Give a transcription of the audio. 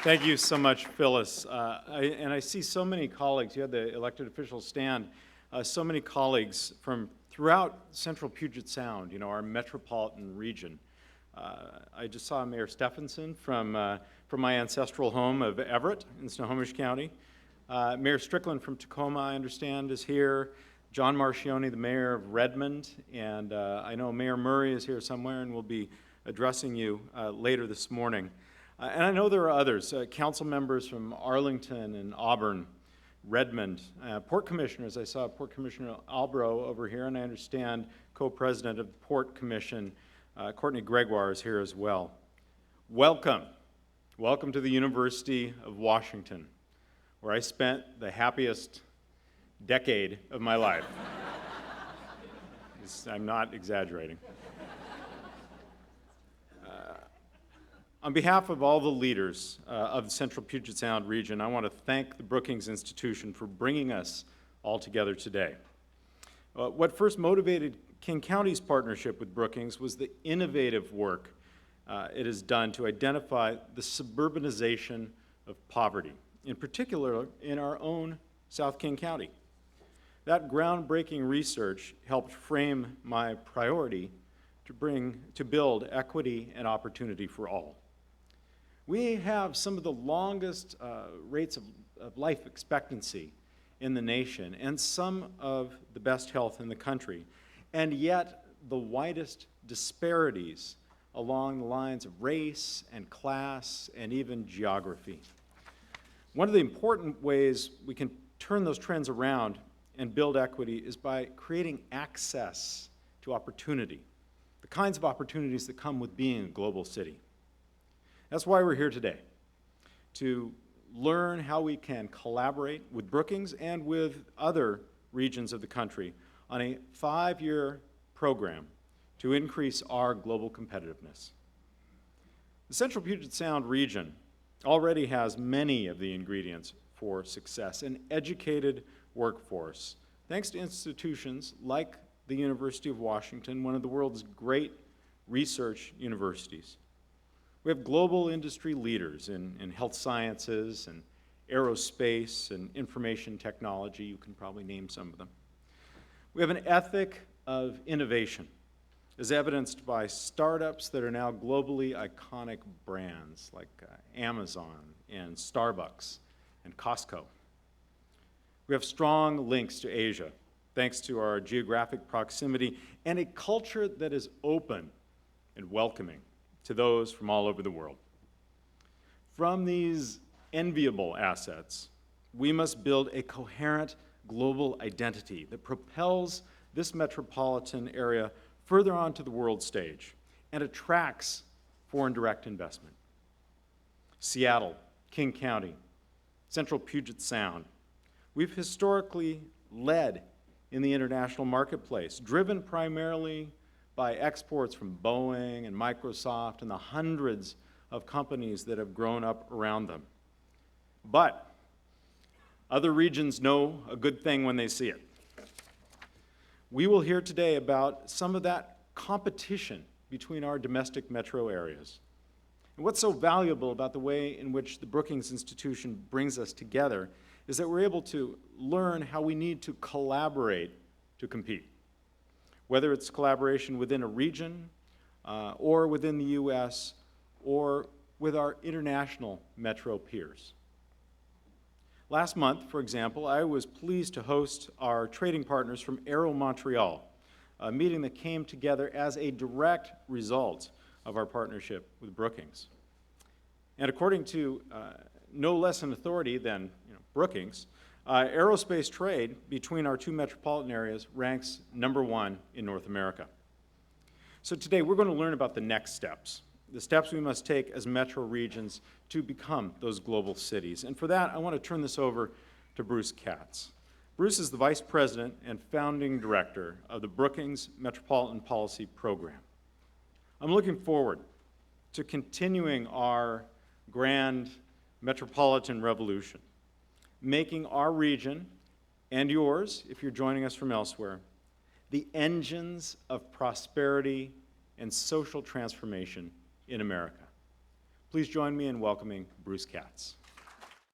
Thank you so much, Phyllis. I see so many colleagues, you had the elected officials stand, so many colleagues from throughout central Puget Sound, our metropolitan region. I just saw Mayor Stephenson from my ancestral home of Everett in Snohomish County. Mayor Strickland from Tacoma, I understand, is here. John Marchione, the mayor of Redmond, and I know Mayor Murray is here somewhere and will be addressing you later this morning. And I know there are others, council members from Arlington and Auburn, Redmond, Port Commissioners. I saw Port Commissioner Albro over here, and I understand co-president of the Port Commission, Courtney Gregoire, is here as well. Welcome. Welcome to the University of Washington, where I spent the happiest decade of my life. I'm not exaggerating. On behalf of all the leaders of the Central Puget Sound region, I want to thank the Brookings Institution for bringing us all together today. What first motivated King County's partnership with Brookings was the innovative work it has done to identify the suburbanization of poverty, in particular in our own South King County. That groundbreaking research helped frame my priority to build equity and opportunity for all. We have some of the longest rates of life expectancy in the nation and some of the best health in the country, and yet the widest disparities along the lines of race and class and even geography. One of the important ways we can turn those trends around and build equity is by creating access to opportunity, the kinds of opportunities that come with being a global city. That's why we're here today, to learn how we can collaborate with Brookings and with other regions of the country on a 5-year program to increase our global competitiveness. The Central Puget Sound region already has many of the ingredients for success: an educated workforce, thanks to institutions like the University of Washington, one of the world's great research universities. We have global industry leaders in health sciences and aerospace and information technology. You can probably name some of them. We have an ethic of innovation, as evidenced by startups that are now globally iconic brands like Amazon and Starbucks and Costco. We have strong links to Asia, thanks to our geographic proximity and a culture that is open and welcoming to those from all over the world. From these enviable assets, we must build a coherent global identity that propels this metropolitan area further onto the world stage and attracts foreign direct investment. Seattle, King County, Central Puget Sound, we've historically led in the international marketplace, driven primarily by exports from Boeing and Microsoft and the hundreds of companies that have grown up around them. But other regions know a good thing when they see it. We will hear today about some of that competition between our domestic metro areas. And what's so valuable about the way in which the Brookings Institution brings us together is that we're able to learn how we need to collaborate to compete. Whether it's collaboration within a region or within the U.S. or with our international metro peers. Last month, for example, I was pleased to host our trading partners from Aero Montreal, a meeting that came together as a direct result of our partnership with Brookings. And according to no less an authority than Brookings, aerospace trade between our two metropolitan areas ranks #1 in North America. So today we're going to learn about the next steps, the steps we must take as metro regions to become those global cities. And for that, I want to turn this over to Bruce Katz. Bruce is the Vice President and Founding Director of the Brookings Metropolitan Policy Program. I'm looking forward to continuing our grand metropolitan revolution, making our region, and yours, if you're joining us from elsewhere, the engines of prosperity and social transformation in America. Please join me in welcoming Bruce Katz.